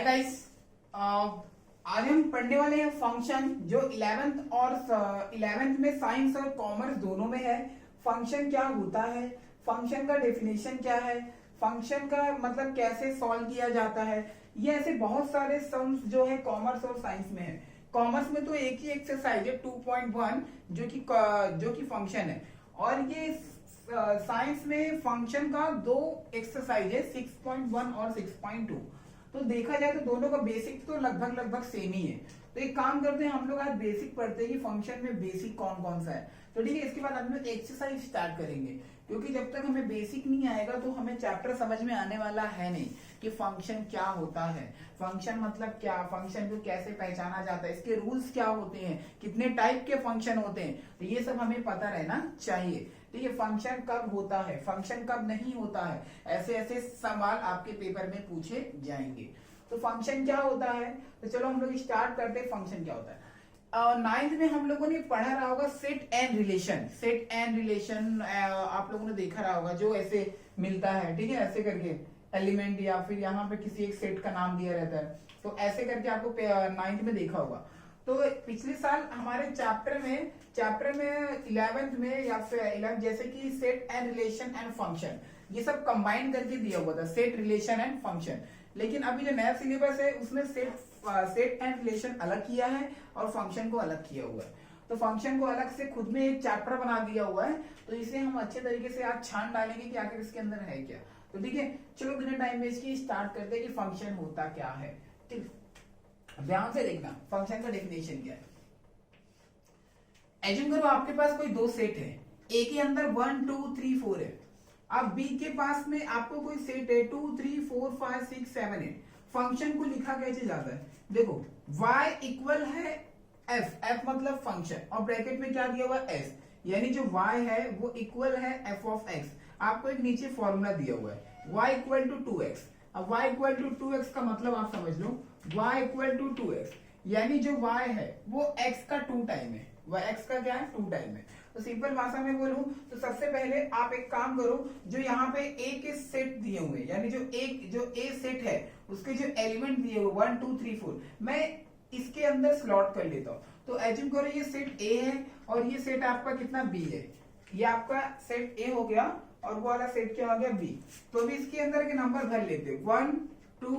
Guys, आज हम पढ़ने वाले हैं फंक्शन जो 11th में साइंस और कॉमर्स दोनों में है। फंक्शन क्या होता है, फंक्शन का डेफिनेशन क्या है, फंक्शन का मतलब कैसे सॉल्व किया जाता है। ये ऐसे बहुत सारे सम्स जो है कॉमर्स और साइंस में है। कॉमर्स में तो एक ही एक्सरसाइज है 2.1 जो कि फंक्शन है, और ये साइंस में फंक्शन का दो एक्सरसाइज है 6.1 और 6.2। तो देखा जाए तो दोनों का बेसिक तो लगभग सेम ही है। तो एक काम करते हैं, हम लोग आज बेसिक पढ़ते हैं कि फंक्शन में बेसिक कौन कौन सा है। तो ठीक है, इसके बाद हम लोग एक्सरसाइज स्टार्ट करेंगे, क्योंकि जब तक हमें बेसिक नहीं आएगा तो हमें चैप्टर समझ में आने वाला है नहीं कि फंक्शन क्या होता है, फंक्शन मतलब क्या, फंक्शन को कैसे पहचाना जाता है, इसके रूल्स क्या होते हैं, कितने टाइप के फंक्शन होते हैं, तो ये सब हमें पता रहना चाहिए। तो ये फंक्शन कब होता है, फंक्शन कब नहीं होता है, ऐसे ऐसे सवाल आपके पेपर में पूछे जाएंगे। तो फंक्शन क्या होता है, तो चलो हम लोग स्टार्ट करते हैं। फंक्शन क्या होता है, 9th में हम लोगों ने पढ़ा रहा होगा set and relation. Set and relation आप लोगों ने देखा रहा होगा, जो ऐसे मिलता है, ठीक है, ऐसे करके एलिमेंट या फिर यहाँ पे किसी एक सेट का नाम दिया रहता है, तो ऐसे करके आपको 9th में देखा होगा। तो पिछले साल हमारे चैप्टर में 11th में या फिर 11th जैसे कि set and relation and function, ये सब कंबाइन करके दिया हुआ था, सेट रिलेशन एंड फंक्शन। लेकिन अभी जो नया सिलेबस है उसमें सेट एंड रिलेशन अलग किया है और फंक्शन को अलग किया हुआ है। तो फंक्शन को अलग से खुद में एक चैप्टर बना दिया हुआ है, तो इसे हम अच्छे तरीके से आज छान डालेंगे कि आखिर इसके अंदर है क्या। तो ठीक है, चलो बिना टाइम वेस्ट किए स्टार्ट करते हैं कि फंक्शन होता क्या है। ठीक, ध्यान से देखना फंक्शन का डेफिनेशन क्या है। एज्यूम करो आपके पास कोई दो सेट है, ए के अंदर 1 2 3 4 है। अब बी के पास में आपको कोई सेट है 2 3 4 5 6 7 8। फंक्शन को लिखा कैसे जाता है, देखो y इक्वल है f, f मतलब फंक्शन, और ब्रैकेट में क्या दिया हुआ s, यानी जो y है वो इक्वल है f ऑफ x। आपको एक नीचे फॉर्मूला दिया हुआ है y इक्वल टू 2x। अब y इक्वल टू 2x का मतलब आप समझ लो, y इक्वल टू 2x, यानी जो y है वो x का 2 टाइम है, वह x का क्या है 2 टाइम है। तो सिंपल भाषा में बोलूं तो सबसे पहले आप एक काम करो, जो यहाँ पे a के सेट दिए हुए, यानी जो a सेट है उसके जो एलिमेंट दिए हुए 1 2 3 4, मैं इसके अंदर स्लॉट कर लेता हूँ। तो एज्यूम करो ये सेट a है और ये सेट आपका कितना b है, ये आपका सेट a हो गया और वो वाला सेट क्या हो गया b। तो अभी इसके अंदर के नंबर भर लेते 1 2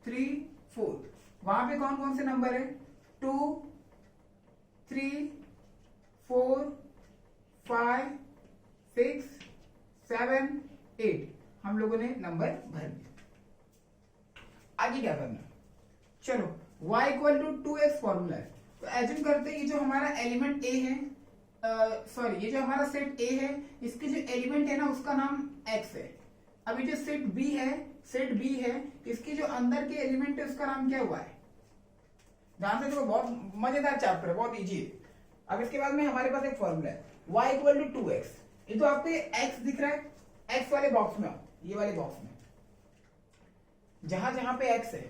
3 4। वहां पे कौन कौन से नंबर है, 2 3 4 5 6 7 8, हम लोगों ने नंबर भर दिया। आगे क्या करना, चलो y equal to 2x formula है। तो एज्यूम करते हैं ये जो हमारा एलिमेंट a है, ये जो हमारा सेट a है, इसके जो एलिमेंट है ना उसका नाम x है। अभी जो सेट b है, इसके जो अंदर के एलिमेंट है उसका नाम क्या हुआ है। ध्यान से देखो, बहुत मजेदार चैप्टर है, बहुत इजी है। अब इसके बाद में हमारे पास एक फॉर्मूला है y इक्वल टू 2x। ये तो आपको x दिख रहा है, x वाले बॉक्स में आओ, ये वाले बॉक्स में जहां जहां पे x है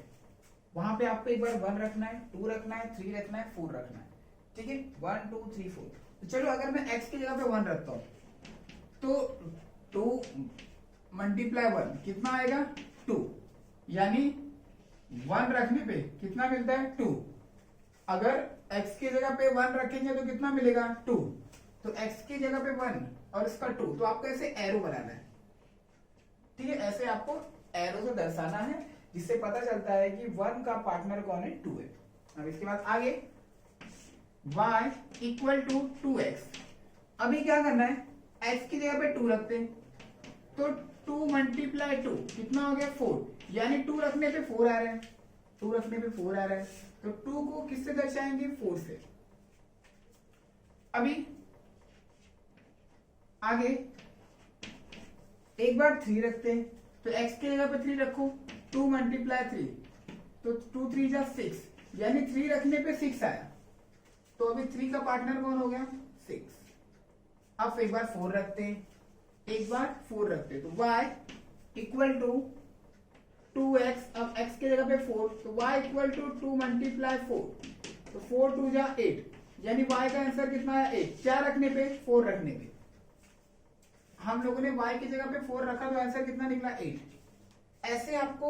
वहां पे आपको एक बार 1 रखना है, 2 रखना है, 3 रखना है, 4 रखना है, ठीक है, 1 2 3 4। तो चलो अगर मैं x की जगह पे 1 रखता हूं तो 2 मल्टीप्लाई 1 कितना आएगा 2, यानी 1 रखने पे कितना मिलता है 2। अगर x की जगह पे 1 रखेंगे तो कितना मिलेगा 2। तो x की जगह पे 1 और इसका 2, तो आपको ऐसे एरो बनाना है, ठीक है, ऐसे आपको एरो से दर्शाना है, जिससे पता चलता है कि 1 का पार्टनर कौन है 2 है। अब इसके बाद आगे y इक्वल टू 2x। अभी क्या करना है, x की जगह पे 2 रखते हैं, तो 2 मल्टीप्लाई 2 कितना हो गया 4, यानी 2 रखने पे 4 आ रहा है, 2 रखने पे 4 आ रहा है, तो 2 को किससे दर्शाएंगे 4 से। अभी आगे एक बार 3 रखते हैं, तो x की जगह पे 3 रखो, 2 मल्टीप्लाई 3, तो 2 3 जा 6, यानी 3 रखने पे 6 आया, तो अभी 3 का पार्टनर कौन हो गया 6। अब एक बार 4 रखते हैं, तो y इक्वल टू 2x। अब x की जगह पे 4, तो y इक्वल टू 2 मल्टीप्लाई 4, तो 4 2 जा 8, यानी y का आंसर कितना है 8। क्या रखने पे 4 रखने पे, हम लोगों ने y की जगह पे 4 रखा तो आंसर कितना निकला 8। ऐसे आपको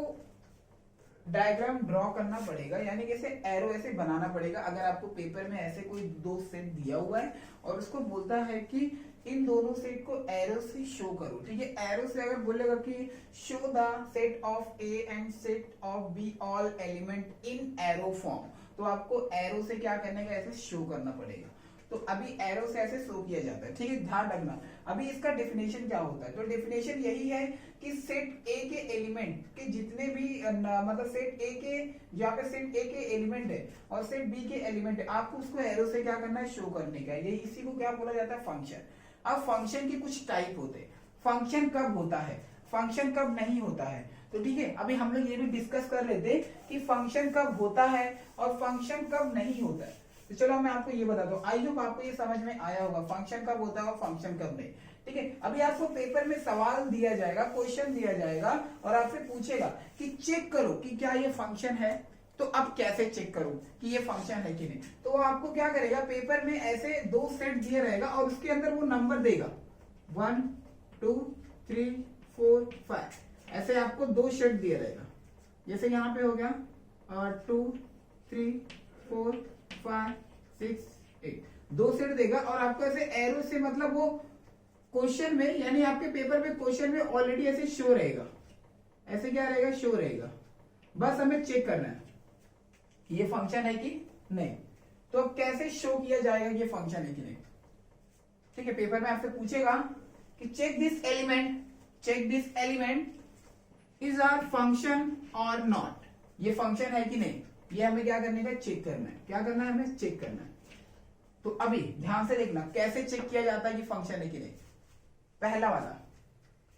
डायग्राम ड्रॉ करना पड़ेगा, यानी कि ऐसे एरो ऐसे बनाना पड़ेगा। अगर आपको पेपर में ऐसे कोई दो सेट दिया हुआ है और उसको बोलता है कि इन दोनों सेट को एरो से शो करो, ठीक है। एरो से अगर बोलेगा कि show the set of A and set of be all element in arrow form, तो आपको एरो से क्या करने का, ऐसे शो करना पड़ेगा। तो अभी एरो से ऐसे शो किया जाता है, ठीक है, ध्यान रखना। अभी इसका डेफिनेशन क्या होता है, तो डेफिनेशन यही है कि सेट ए के एलिमेंट के जितने भी मतलब सेट ए के, जहाँ पे सेट ए के एलिमेंट है और सेट बी के एलिमेंट है, आपको उसको एरो से क्या करना है, शो करने का है। ये इसी को क्या बोला जाता है, फंक्शन। अब फंक्शन के कुछ टाइप होते हैं। फंक्शन कब होता है, फंक्शन कब नहीं होता है, तो ठीक है, अभी हम लोग ये भी डिस्कस कर रहे थे कि फंक्शन कब होता है और फंक्शन कब नहीं होता है। तो चलो मैं आपको ये बताता हूँ, आई होप आपको ये समझ में आया होगा फंक्शन कब होता है और फंक्शन कब नहीं, ठीक है। अभी आपको पेपर में सवाल दिया जाएगा, क्वेश्चन दिया जाएगा और आपसे पूछेगा कि चेक करो कि क्या ये फंक्शन है। तो अब कैसे चेक करूं कि ये फंक्शन है कि नहीं, तो वो आपको क्या करेगा, पेपर में ऐसे दो सेट दिए रहेगा और उसके अंदर वो नंबर देगा 1 2 3 4 5, ऐसे आपको दो सेट दिए रहेगा। जैसे यहाँ पे हो गया 2 3 4 5 6 8, दो सेट देगा और आपको ऐसे एरो से, मतलब वो क्वेश्चन में, यानी आपके पेपर में क्वेश्चन में ऑलरेडी ऐसे शो रहेगा, ऐसे क्या रहेगा, शो रहेगा। बस हमें चेक करना है ये फंक्शन है कि नहीं। तो अब कैसे शो किया जाएगा ये फंक्शन है कि नहीं, ठीक है। पेपर में आपसे पूछेगा कि check this element is are function और नॉट, ये फंक्शन है कि नहीं, ये हमें क्या करने का, चेक करना है। क्या करना है, हमें चेक करना है। तो अभी ध्यान से देखना कैसे चेक किया जाता है कि फंक्शन है कि नहीं। पहला वाला,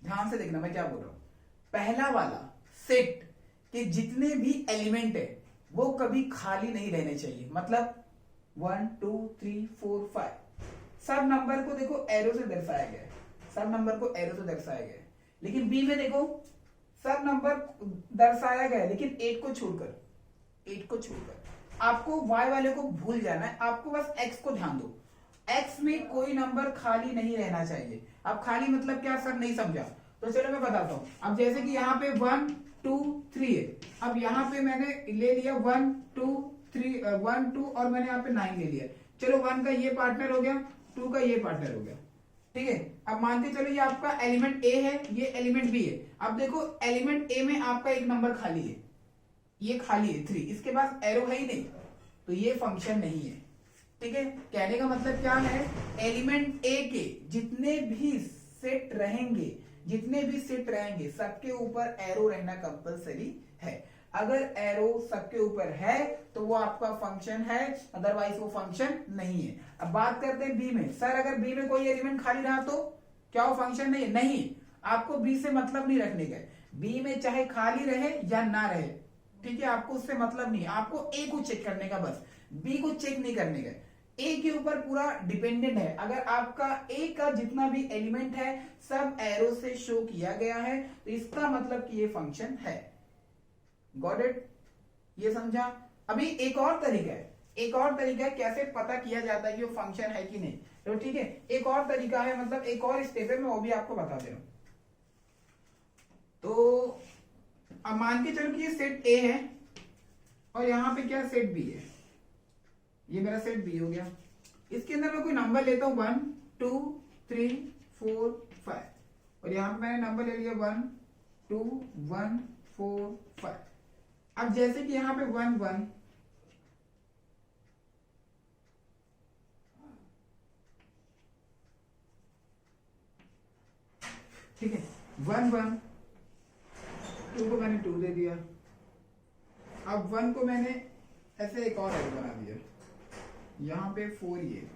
ध्यान से देखना मैं क्या बोल रहा हूं, पहला वाला सेट के जितने भी एलिमेंट है वो कभी खाली नहीं रहने चाहिए। मतलब 1 2 3 4 5 सब नंबर को देखो एरो से दर्शाया गया है, सब नंबर को एरो से दर्शाया गया है। लेकिन बी में देखो सब नंबर दर्शाया गया है लेकिन 8 को छोड़कर आपको y वाले को भूल जाना है, आपको बस x को ध्यान दो। x में कोई नंबर खाली नहीं रहना चाहिए। अब खाली मतलब क्या, सर नहीं समझा, तो चलो मैं बताता हूं। अब जैसे कि यहाँ पे 1 2 3 है, अब यहाँ पे मैंने ले लिया 1 2 3 1 2 और मैंने यहाँ पे 9 ले लिया। चलो 1 का ये पार्टनर हो गया, 2 का ये पार्टनर हो गया, ठीक है। अब मानते चलो ये आपका एलिमेंट ए है, ये एलिमेंट बी है। अब देखो एलिमेंट ए में आपका एक नंबर खाली है, ये खाली है 3, इसके पास एरो है ही नहीं, तो ये फंक्शन नहीं है, ठीक है। कहने का मतलब क्या है, एलिमेंट ए के जितने भी सेट रहेंगे सबके ऊपर एरो रहना कंपलसरी है। अगर एरो सबके ऊपर है तो वो आपका फंक्शन है, अदरवाइज वो फंक्शन नहीं है। अब बात करते हैं बी में। सर अगर बी में कोई एलिमेंट खाली रहा तो क्या वो फंक्शन नहीं है? नहीं, आपको बी से मतलब नहीं रखने का। बी में चाहे खाली रहे या ना रहे, ठीक है, आपको उससे मतलब नहीं, आपको ए को चेक करने का, बस बी को चेक नहीं करने का। ए के ऊपर पूरा डिपेंडेंट है। अगर आपका ए का जितना भी एलिमेंट है सब एरो से शो किया गया है तो इसका मतलब कि ये फंक्शन है। Got it? ये समझा? अभी एक और तरीका है कैसे पता किया जाता है कि वो फंक्शन है कि नहीं। तो ठीक है, एक और तरीका है, मतलब एक और स्टेप है, मैं वो भी आपको बता दे रहा हूं। तो अब मान के चलो कि ये सेट ए है और यहां पे क्या सेट बी है, ये मेरा सेट बी हो गया। इसके अंदर मैं कोई नंबर लेता हूं 1 2 3 4 5 और यहां पे मैंने नंबर ले लिया 1 2 1 4 5। अब जैसे कि यहां पे 1 1 ठीक है, 1 1 2 को मैंने 2 दे दिया। अब 1 को मैंने ऐसे एक और एरो बना दिया, यहां पे 4 ये,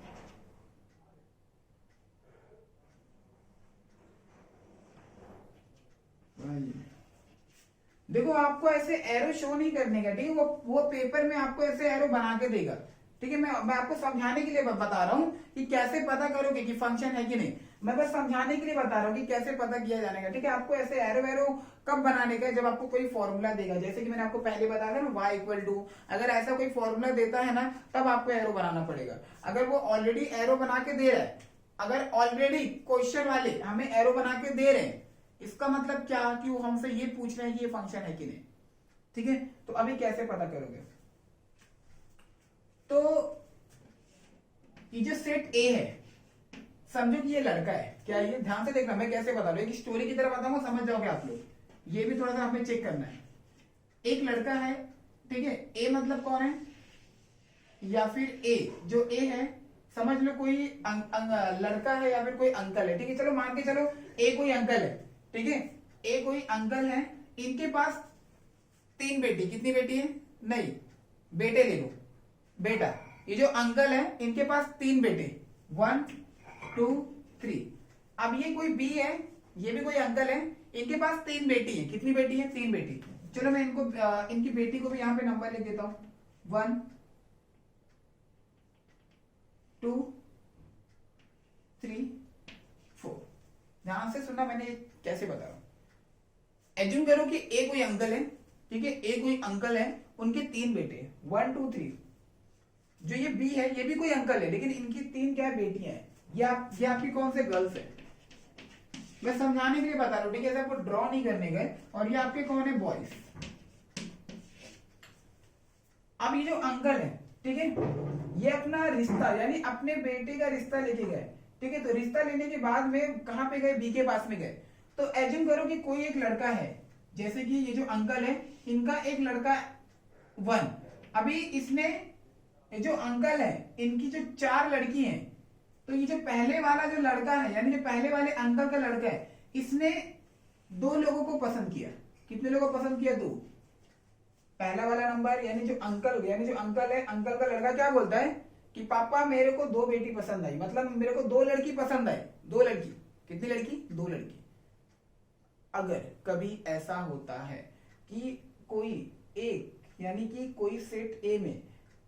देखो आपको ऐसे एरो शो नहीं करने का, ठीक है। वो पेपर में आपको ऐसे एरो बना के देगा, ठीक है। मैं आपको समझाने के लिए बता रहा हूं कि कैसे पता करोगे कि फंक्शन है कि नहीं। मैं बस समझाने के लिए बता रहा हूं कि कैसे पता किया जाने का, ठीक है। आपको ऐसे एरो कब बनाने का, जब आपको कोई फॉर्मूला देगा, जैसे कि मैंने आपको पहले बताया था ना y इक्वल टू, अगर ऐसा कोई फॉर्मूला देता है ना तब आपको एरो बनाना पड़ेगा। अगर वो ऑलरेडी एरो बना के दे रहा है, अगर ऑलरेडी क्वेश्चन वाले हमें एरो बना के दे रहे हैं, इसका मतलब क्या कि वो हमसे ये पूछ रहे हैं कि ये फंक्शन है कि नहीं, ठीक है, तो अभी कैसे पता करोगे? तो ये जो सेट ए है, समझो कि ये लड़का है, क्या ये? ध्यान से देखना, मैं कैसे बता रहा हूं, एक स्टोरी की तरह बताऊंगा, समझ जाओगे आप लोग। ये भी थोड़ा सा हमें चेक करना है। एक लड़का है, ठीक है, ए मतलब कौन है, या फिर ए जो ए है, समझ लो कोई लड़का है या फिर कोई अंकल है, ठीक है, चलो मान के चलो ए कोई अंकल है, ठीक है, ए कोई अंकल है, इनके पास 3 बेटी, कितनी बेटी है? नहीं, बेटे ले लो, बेटा, ये जो अंकल है इनके पास 3 बेटे, 1 2 3। अब ये कोई बी है, ये भी कोई अंकल है, इनके पास 3 बेटी है, कितनी बेटी है? 3 बेटी। चलो मैं इनको इनकी बेटी को भी यहां पे नंबर लिख देता हूं, 1 2 3 4। ध्यान से सुनना, मैंने कैसे बता रहा हूं। एज्यूम करो कि ए कोई अंकल है, ठीक है, ए कोई अंकल है, उनके 3 बेटे, 1 2 3। जो ये बी है, ये भी कोई अंकल है, लेकिन इनकी 3 क्या है? बेटियां हैं। ये आपकी कौन से गर्ल्स है? मैं समझाने के लिए बता रहा हूं, ठीक है, आपको ड्रॉ नहीं करने गए। और ये आपके कौन है? बॉयज। अब ये जो अंकल है, ठीक है, ये अपना रिश्ता यानी अपने बेटे का रिश्ता लेके गए, ठीक है, तो रिश्ता लेने के बाद में कहां पे गए? बी के पास में गए। तो एज्यूम करो कि कोई एक लड़का है, जैसे कि ये जो अंकल है, इनका एक लड़का 1। अभी इसने, जो अंकल है, इनकी जो 4 लड़की हैं, तो ये जो पहले वाला जो लड़का है, यानी जो पहले वाले अंकल का लड़का है, इसने 2 लोगों को पसंद किया। कितने लोगों को पसंद किया? 2। पहला वाला नंबर यानी जो अंकल, यानी जो अंकल है, अंकल का लड़का क्या बोलता है कि पापा मेरे को 2 बेटी पसंद आई, मतलब मेरे को 2 लड़की पसंद आई। 2 लड़की, कितनी लड़की? 2 लड़की। अगर कभी ऐसा होता है कि कोई एक, यानी कि कोई सेट ए में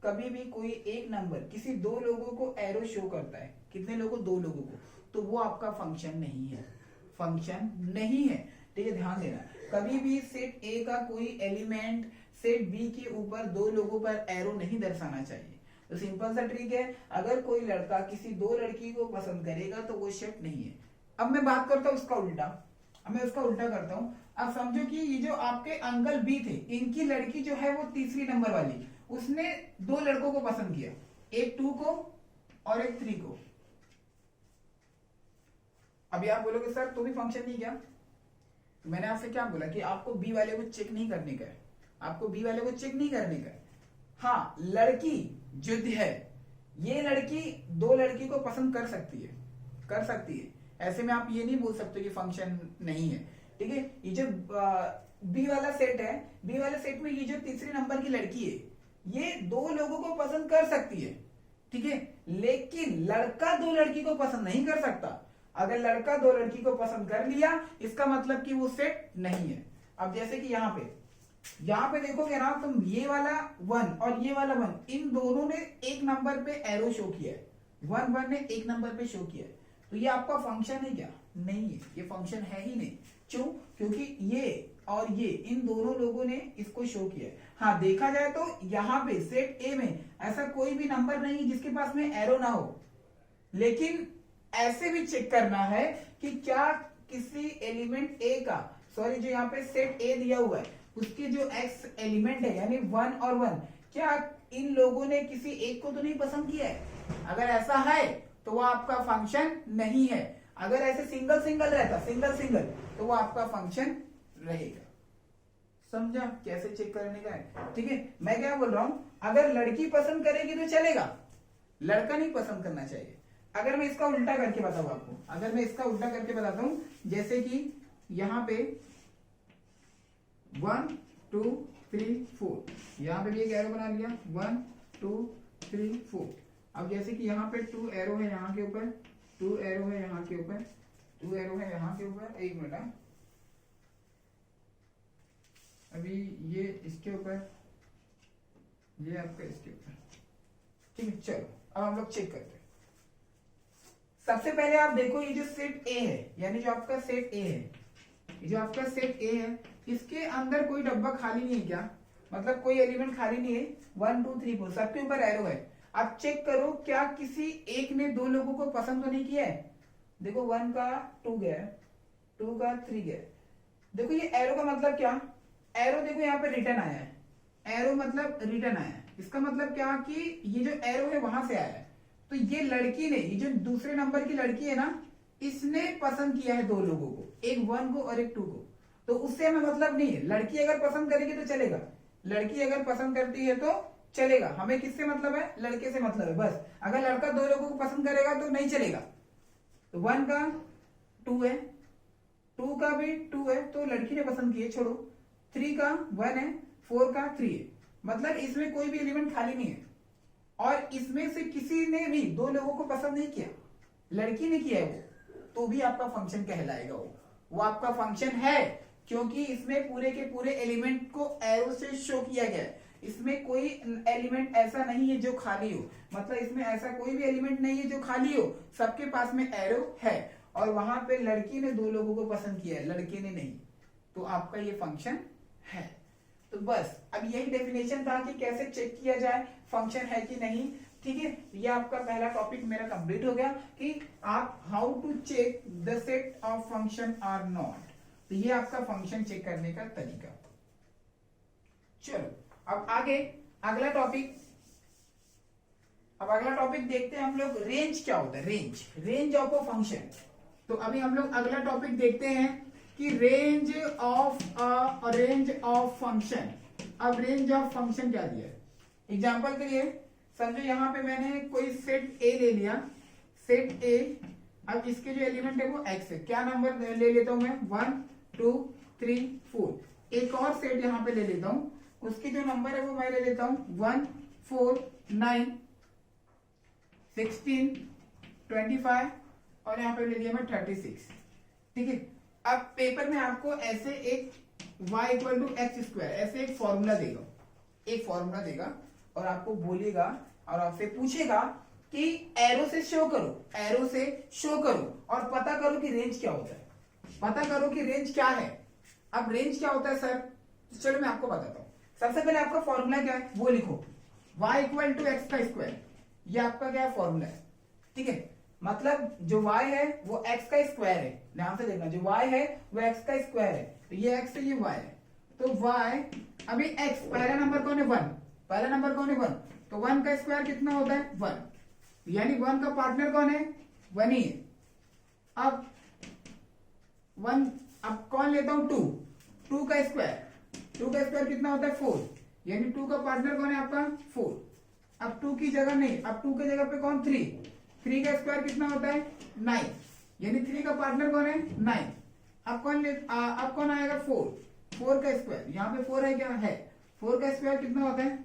कभी भी कोई एक नंबर किसी 2 लोगों को एरो शो करता है, कितने लोगों? 2 लोगों को, तो वो आपका फंक्शन नहीं है, फंक्शन नहीं है, ठीक है, ध्यान देना। कभी भी सेट ए का कोई एलिमेंट सेट बी के ऊपर 2 लोगों पर एरो नहीं दर्शाना चाहिए। तो सिंपल सा ट्रिक है, अगर कोई लड़का किसी 2 लड़की को पसंद करेगा तो वो सेट नहीं है। अब मैं बात करता हूं उसका उल्टा, अब मैं उसका उल्टा करता हूं। अब समझो कि ये जो आपके अंकल बी थे, इनकी लड़की जो है वो तीसरी नंबर वाली, उसने 2 लड़कों को पसंद किया, एक 2 को और एक 3 को। अभी आप बोलोगे सर तो भी फंक्शन नहीं क्या? तो मैंने आपसे क्या बोला कि आपको बी वाले को चेक नहीं करने का है, आपको बी वाले को चेक नहीं करने का है। हाँ, लड़की जो है, ये लड़की 2 लड़की को पसंद कर सकती है, कर सकती है। ऐसे में आप ये नहीं बोल सकते कि फंक्शन नहीं है, ठीक है। ये जो बी वाला सेट है, बी वाले सेट में ये जो तीसरी नंबर की लड़की है, ये 2 लोगों को पसंद कर सकती है, ठीक है, लेकिन लड़का 2 लड़की को पसंद नहीं कर सकता। अगर लड़का 2 लड़की को पसंद कर लिया, इसका मतलब कि वो सेट नहीं है। अब जैसे कि यहां पे देखोगे ना, तुम ये वाला 1 और ये वाला 1, इन दोनों ने एक नंबर पे एरो शो किया है, 1 ने एक नंबर पे शो किया है, तो ये आपका फंक्शन है क्या? नहीं है, ये फंक्शन है ही नहीं। क्यों? क्योंकि ये और ये, इन दोनों लोगों ने इसको शो किया है। हाँ, देखा जाए तो यहाँ पे सेट ए में ऐसा कोई भी नंबर नहीं जिसके पास में एरो ना हो, लेकिन ऐसे भी चेक करना है कि क्या किसी एलिमेंट ए का, सॉरी जो यहाँ पे सेट ए दिया हुआ है, उसके जो एक्स एलिमेंट है यानी 1 और 1, क्या इन लोगों ने किसी एक को तो नहीं पसंद किया है? अगर ऐसा है तो वो आपका फंक्शन नहीं है। अगर ऐसे सिंगल सिंगल रहता, सिंगल सिंगल, तो वो आपका फंक्शन रहेगा। समझा कैसे चेक करने का है? ठीक है, मैं क्या बोल रहा हूं, अगर लड़की पसंद करेगी तो चलेगा, लड़का नहीं पसंद करना चाहिए। अगर मैं इसका उल्टा करके बताऊं आपको, अगर मैं इसका उल्टा करके बताता हूं, जैसे कि यहां पे 1 2 3 4, यहां पे भी एक एरो बना लिया, 1 2 3 4। अब जैसे कि यहाँ पे 2 एरो है यहाँ के ऊपर, 2 एरो है यहाँ के ऊपर, 2 एरो है यहाँ के ऊपर। एक मिनट, अभी ये इसके ऊपर, ये आपका इसके ऊपर, ठीक है। चलो अब हम लोग चेक करते हैं। सबसे पहले आप देखो, ये जो सेट ए है, यानी जो आपका सेट ए है, ये जो आपका सेट ए है, इसके अंदर कोई डब्बा खाली नहीं है क्या? मतलब कोई एलिमेंट खाली नहीं है। 1 2 3 4 सबके ऊपर एरो है। आप चेक करो क्या किसी एक ने 2 लोगों को पसंद तो नहीं किया है? देखो 1 का 2 गया, 2 का 3 गया। देखो ये एरो का मतलब क्या? एरो देखो यहाँ पे रिटर्न आया है, एरो मतलब रिटर्न आया है, इसका मतलब क्या कि ये जो एरो है वहां से आया है। तो ये लड़की ने, ये जो दूसरे नंबर की लड़की है ना, इसने पसंद किया है दो लोगों को, एक 1 को और एक 2 को। तो उससे हमें मतलब नहीं है, लड़की अगर पसंद करेगी तो चलेगा, लड़की अगर पसंद करती है तो चलेगा, हमें किससे मतलब है, लड़के से मतलब है बस। अगर लड़का दो लोगों को पसंद करेगा तो नहीं चलेगा। तो 1 का 2 है, 2 का भी 2 है, तो लड़की ने पसंद किए, छोड़ो। 3 का 1 है, 4 का 3 है, मतलब इसमें कोई भी एलिमेंट खाली नहीं है। और इसमें से किसी ने भी दो लोगों को पसंद नहीं किया, लड़की ने किया है वो, तो भी आपका फंक्शन कहलाएगा। वो आपका फंक्शन है, क्योंकि इसमें पूरे के पूरे एलिमेंट को एरो से शो किया गया है। इसमें कोई एलिमेंट ऐसा नहीं है जो खाली हो, मतलब इसमें ऐसा कोई भी एलिमेंट नहीं है जो खाली हो, सबके पास में एरो है। और वहां पे लड़की ने दो लोगों को पसंद किया है, लड़के ने नहीं, तो आपका ये फंक्शन है। तो बस अब यही डेफिनेशन था कि कैसे चेक किया जाए फंक्शन है कि नहीं। ठीक है, ये आपका पहला टॉपिक मेरा कंप्लीट हो गया कि आप how to check the set of function or not. तो ये आपका फंक्शन चेक करने का तरीका। चलो अब आगे अगला टॉपिक, अब अगला टॉपिक देखते हैं हम लोग, रेंज क्या होता है, रेंज ऑफ अ फंक्शन। तो अभी हम लोग अगला टॉपिक देखते हैं कि रेंज ऑफ फंक्शन। अब रेंज ऑफ फंक्शन क्या दिया है, एग्जांपल के लिए समझो यहाँ पे मैंने कोई सेट ए ले लिया, सेट ए। अब इसके जो एलिमेंट है वो एक्स है, क्या नंबर ले लेता हूं मैं, 1 2 3 4। एक और सेट यहाँ पे ले लेता हूं, उसकी जो नंबर है वो मैं ले लेता हूं 1 4 9 16 25 और यहाँ पे ले लिया मैं 36। ठीक है, अब पेपर में आपको ऐसे एक y equal to X square ऐसे एक फॉर्मूला देगा, एक फॉर्मूला देगा और आपको बोलेगा और आपसे पूछेगा कि एरो से शो करो, एरो से शो करो और पता करो कि रेंज क्या होता है, पता करो कि रेंज क्या है। अब रेंज क्या होता है सर, तो चलो मैं आपको बताता हूं। सबसे पहले आपका फॉर्मूला क्या है वो लिखो, y इक्वल टू एक्स का स्क्वायर, ये आपका क्या है फॉर्मूला है। ठीक है, मतलब जो y है वो x का स्क्वायर है, ध्यान से देखना, जो y है वो x का स्क्वायर है, तो ये x है ये y है। तो y अभी x पहला नंबर कौन है 1, पहला नंबर कौन है 1, तो 1 का स्क्वायर कितना होता है 1, यानी 1 का पार्टनर कौन है 1 ही है। अब 1, अब कौन लेता हूं 2, 2 का स्क्वायर, 2 का स्क्वायर कितना होता है 4, यानी 2 का पार्टनर कौन है आपका 4। अब 2 की जगह नहीं, अब 2 की जगह पे कौन 3, 3 का स्क्वायर कितना होता है 9, यानी 3 का पार्टनर कौन है 9। अब कौन आएगा 4, 4 का स्क्वायर, यहाँ पे 4 है क्या है, 4 का स्क्वायर कितना होता है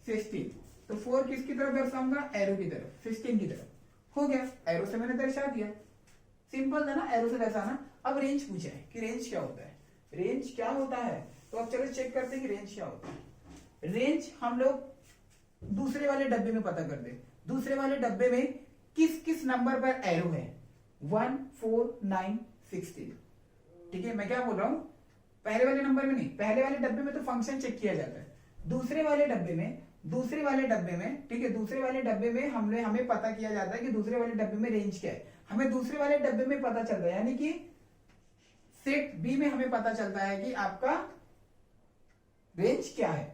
16। तो 4 किसकी तरफ दर्शाऊंगा, एरो की तरफ, 16 की तरफ। हो गया, एरो से मैंने दर्शा दिया, सिंपल था ना एरो से दर्शाना। अब रेंज पूछा है कि रेंज क्या होता है, रेंज क्या होता है, तो अब चलो चेक करते हैं कि रेंज क्या होता है। रेंज हम लोग दूसरे वाले डब्बे में पता कर दे, दूसरे वाले डब्बे में किस किस नंबर पर एरो है, 1 4 9 16। ठीक है, मैं क्या बोल रहा हूं, पहले वाले नंबर में नहीं, पहले वाले डब्बे में तो फंक्शन चेक किया जाता है, दूसरे वाले डब्बे में, दूसरे वाले डब्बे में, ठीक है, दूसरे वाले डब्बे में हमें पता किया जाता है कि दूसरे वाले डब्बे में रेंज क्या है, हमें दूसरे वाले डब्बे में पता चलता है, यानी कि सेट बी में हमें पता चलता है कि आपका रेंज क्या है।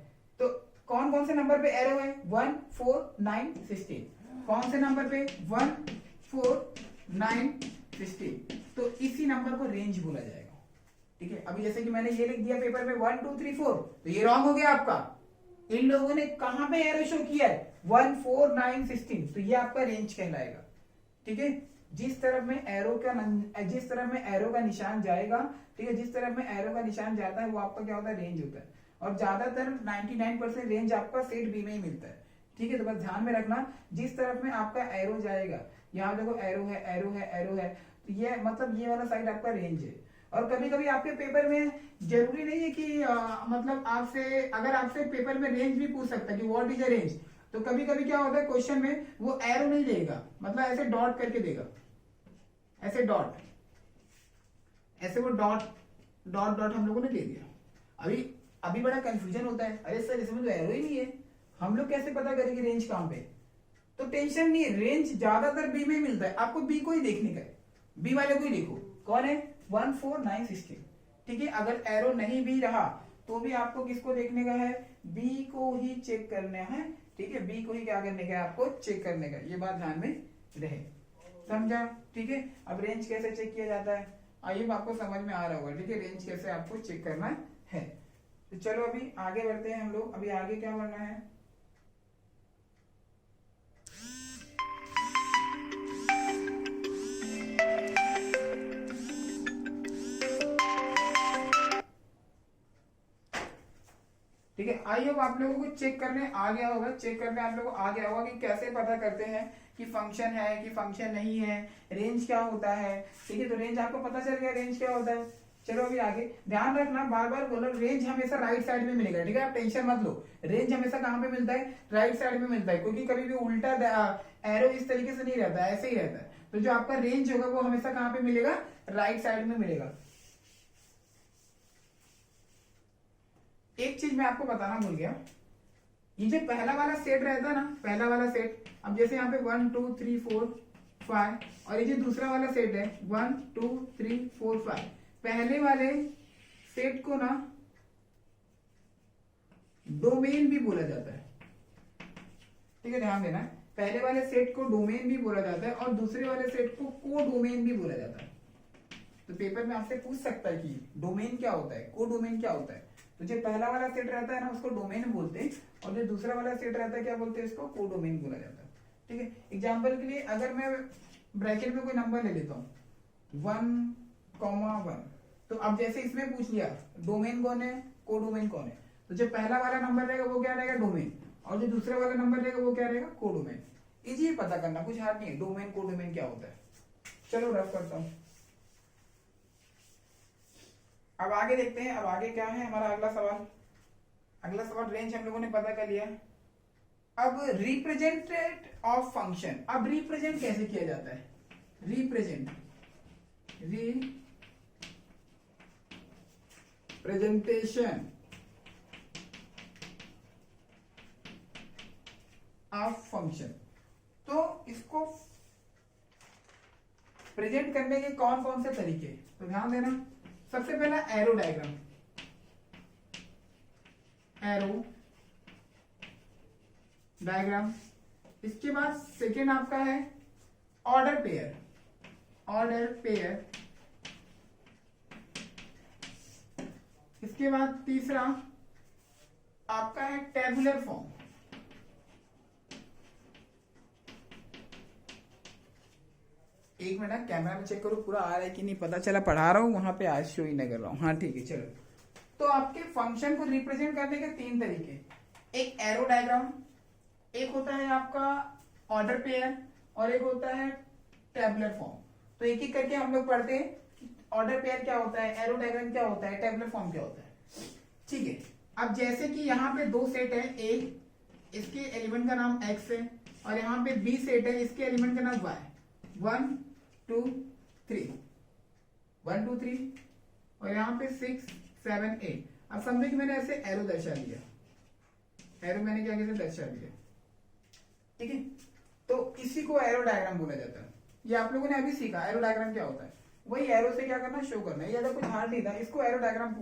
तो कौन कौन से नंबर पे एरो है, 1 4 9 16, कौन से नंबर पे 1 4 9 16, तो इसी नंबर को रेंज बोला जाएगा। ठीक है, अभी जैसे कि मैंने ये लिख दिया पेपर में 1 2 3 4, तो ये रॉन्ग हो गया आपका, इन लोगों ने कहां पे एरो शो किया है 1 4 9 16, तो ये आपका रेंज कहलाएगा। ठीक है, जिस तरफ में एरो का निशान जाएगा, ठीक है, जिस तरफ में एरो का निशान जाता है वो आपका क्या होता है, रेंज होता है। और ज्यादातर 99% रेंज आपका सेट बी में ही मिलता है। ठीक है, तो बस ध्यान में रखना, जिस तरफ में आपका एरो जाएगा, यहाँ देखो एरो है एरो है एरो है, तो ये मतलब ये वाला साइड आपका रेंज है। और कभी कभी आपके पेपर में जरूरी नहीं है कि मतलब आपसे, अगर आपसे पेपर में रेंज भी पूछ सकता है कि व्हाट इज अ रेंज, तो कभी कभी क्या होता है क्वेश्चन में वो एरो नहीं देगा, मतलब ऐसे डॉट करके देगा, ऐसे डॉट, ऐसे वो डॉट डॉट डॉट हम लोगों ने दे दिया। अभी बड़ा कंफ्यूजन होता है, अरे सर इसमें तो एरो ही नहीं है, हम लोग कैसे पता करेंगे रेंज कहां पे। तो टेंशन नहीं है, रेंज ज्यादातर बी में मिलता है, आपको बी को ही देखने का है, बी वाले को ही देखो, कौन है 1 4 9 16। ठीक है, अगर एरो नहीं भी रहा तो भी आपको किसको देखने का है, बी को ही चेक करना है, ठीक है, बी को ही क्या करने का है, आपको चेक करने का, ये बात ध्यान में रहे, समझा, ठीक है। अब रेंज कैसे चेक किया जाता है, आइए आपको समझ में आ रहा होगा, ठीक है, रेंज कैसे आपको चेक करना है। तो चलो अभी आगे बढ़ते हैं हम लोग, अभी आगे क्या करना है, ठीक है। आई होप आप लोगों को चेक करने आ गया होगा, चेक करने आप लोगों को आ गया होगा कि कैसे पता करते हैं कि फंक्शन है कि फंक्शन नहीं है, रेंज क्या होता है, ठीक है। तो रेंज आपको पता चल गया रेंज क्या होता है। चलो अभी आगे ध्यान रखना, बार बार बोलो, रेंज हमेशा राइट साइड में मिलेगा, ठीक है, आप टेंशन मत लो, रेंज हमेशा कहां पे मिलता है, राइट साइड में मिलता है, क्योंकि कभी भी उल्टा एरो इस तरीके से नहीं रहता है, ऐसे ही रहता है। तो जो आपका रेंज होगा वो हमेशा कहां पे मिलेगा, राइट साइड में मिलेगा। एक चीज मैं आपको बताना भूल गया, ये जो पहला वाला सेट रहता है ना, पहला वाला सेट, अब जैसे यहाँ पे 1 2 3 4 5, और ये जो दूसरा वाला सेट है 1 2 3 4 5, पहले वाले सेट को ना डोमेन भी बोला जाता है, ठीक है, ध्यान देना, पहले वाले सेट को डोमेन भी बोला जाता है और दूसरे वाले सेट को को डोमेन भी बोला जाता है। तो पेपर में आपसे पूछ सकता है कि डोमेन क्या होता है, को डोमेन क्या होता है। तो जो पहला वाला सेट रहता है ना उसको डोमेन बोलते हैं, और जो दूसरा वाला सेट रहता है क्या बोलते हैं, इसको को डोमेन बोला जाता है, ठीक है। एग्जाम्पल के लिए अगर मैं ब्रैकेट में कोई नंबर ले लेता हूँ 1,1, तो अब जैसे इसमें पूछ लिया डोमेन कौन है, को डोमेन कौन है, तो जो पहला वाला नंबर रहेगा वो क्या रहेगा, डोमेन, और जो दूसरा वाला नंबर रहेगा वो क्या रहेगा, को डोमेन। इजी पता करना, कुछ हार्ड नहीं है, डोमेन को डोमेन क्या होता है। चलो रफ करता हूं, अब आगे देखते हैं, अब आगे क्या है हमारा अगला सवाल। अगला सवाल रेंज हम लोगों ने पता कर लिया। अब रिप्रेजेंटेड ऑफ फंक्शन, अब रिप्रेजेंट कैसे किया जाता है, रिप्रेजेंटेशन ऑफ फंक्शन। तो इसको प्रेजेंट करने के कौन कौन से तरीके, तो ध्यान देना, सबसे पहला एरो डायग्राम, एरो डायग्राम, इसके बाद सेकेंड आपका है ऑर्डर पेयर, इसके बाद तीसरा आपका है टेबुलर फॉर्म, एक मिनट कैमरा में चेक करो पूरा आ रहा है कि नहीं, पता चला पढ़ा रहा हूं वहां पे आज शो ही नहीं कर रहा हूं, हाँ ठीक है। चलो तो आपके फंक्शन को रिप्रेजेंट करने के तीन तरीके, एक एरो डायग्राम, एक होता है आपका ऑर्डर पेयर, और एक होता है टेबुलर फॉर्म। तो एक एक करके हम लोग पढ़ते हैं, ऑर्डर पेयर क्या होता है, एरो डायग्राम क्या होता है, टेबुलर फॉर्म क्या होता है, ठीक है। अब जैसे कि यहाँ पे दो सेट है, एक इसके एलिमेंट का नाम x है, और यहाँ पे b सेट है, इसके एलिमेंट का नाम y, 1 2 3, 1 2 3, और यहाँ पे 6 7 8। अब समझे कि मैंने ऐसे एरो दर्शा दिया, एरो मैंने क्या कैसे दर्शा दिया, ठीक है। तो इसी को एरो डायग्राम बोला जाता है, ये आप लोगों ने अभी सीखा एरो डायग्राम क्या होता है, वही एरो से क्या करना, शो करना है, ये कुछ हार्ड नहीं था, इसको एरो डायग्राम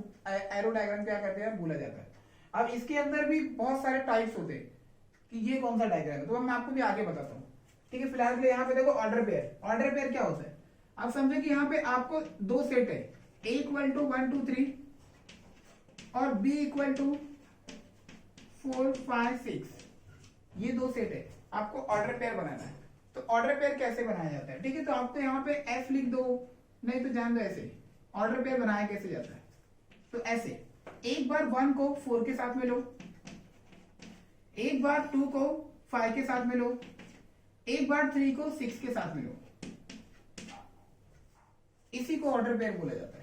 क्या करते हैं बोला जाता है। अब इसके अंदर भी बहुत सारे टाइप्स होते हैं कि ये कौन सा डायग्राम है, तो मैं आपको भी आगे बताता हूँ, ठीक है। फिलहाल के लिए यहाँ पे देखो ऑर्डर पेयर क्या होता है। आप समझे कि यहाँ पे आपको दो सेट है, A इक्वल टू 1 2 3 और B इक्वल टू 4 5 6, ये दो सेट है, आपको ऑर्डर पेयर बनाना है। तो ऑर्डर पेयर कैसे बनाया जाता है, ठीक है। तो आपको यहाँ पे F लिख दो, नहीं तो जान दो ऐसे ऑर्डर पेयर बनाया कैसे जाता है। तो ऐसे एक बार 1 को 4 के साथ में लो, एक बार 2 को 5 के साथ में लो, एक बार 3 को 6 के साथ में लो, इसी को ऑर्डर पेयर बोला जाता है।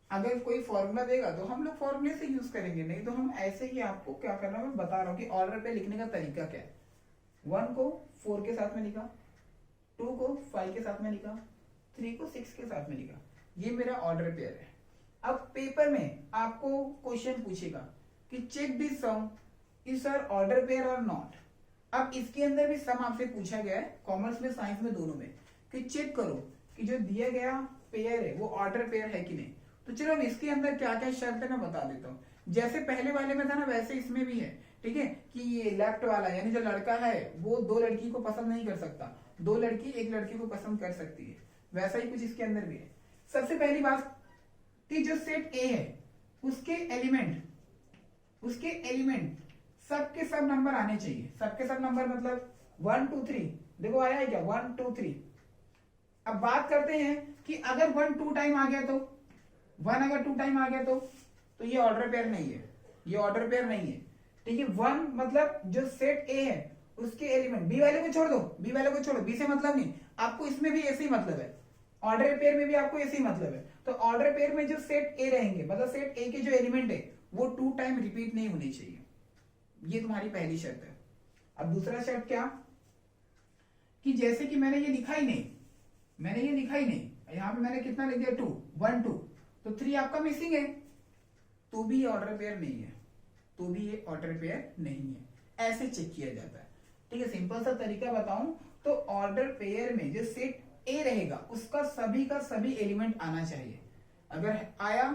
अगर कोई फॉर्मूला देगा तो हम लोग फॉर्मूले से यूज करेंगे, नहीं तो हम ऐसे ही आपको क्या करना मैं बता रहा हूं कि ऑर्डर पेयर लिखने का तरीका क्या है। 1 को 4 के साथ में लिखा, 2 को 5 के साथ में लिखा, 3 को 6 के साथ में लिखा, ये मेरा ऑर्डर पेयर है। अब पेपर में आपको क्वेश्चन पूछेगा कि check this sum is are order pair और नॉट। अब इसके अंदर भी सम आपसे पूछा गया है, कॉमर्स में साइंस में दोनों में, कि चेक करो कि जो दिया गया पेयर है वो ऑर्डर पेयर है कि नहीं। तो चलो हम इसके अंदर क्या क्या शर्त है मैं बता देता हूँ। जैसे पहले वाले में था ना वैसे इसमें भी है, ठीक है, कि ये लेफ्ट वाला यानी जो लड़का है वो दो लड़की को पसंद नहीं कर सकता, दो लड़की एक लड़की को पसंद कर सकती है, वैसा ही कुछ इसके अंदर भी है। सबसे पहली बात कि जो सेट ए है उसके एलिमेंट सबके सब नंबर आने चाहिए। सबके सब नंबर मतलब 1 2 3, देखो आया है क्या 1 2 3। अब बात करते हैं कि अगर 1 2 टाइम आ गया तो 1 अगर 2 टाइम आ गया तो ये ऑर्डर पेयर नहीं है, ये ऑर्डर पेयर नहीं है, ठीक है। 1 मतलब जो सेट ए है उसके एलिमेंट, बी वाले को छोड़ दो, बी वाले को छोड़ो, बी से मतलब नहीं, आपको इसमें भी ऐसे ही मतलब है, ऑर्डर पेयर में भी आपको ऐसे ही मतलब है। तो ऑर्डर पेयर में जो सेट ए रहेंगे मतलब सेट ए के जो एलिमेंट है वो 2 टाइम रिपीट नहीं होने चाहिए, ये तुम्हारी पहली शर्त है। अब दूसरा शर्त क्या, कि जैसे कि मैंने ये लिखा ही नहीं, यहां पे मैंने कितना लिख दिया 2 1 2, तो 3 आपका मिसिंग है, तो भी ये ऑर्डर पेयर नहीं है, तो भी ये ऑर्डर पेयर नहीं है, ऐसे चेक किया जाता है, ठीक है। सिंपल सा तरीका बताऊं तो ऑर्डर पेयर में जो सेट ए रहेगा उसका सभी का सभी एलिमेंट आना चाहिए, अगर आया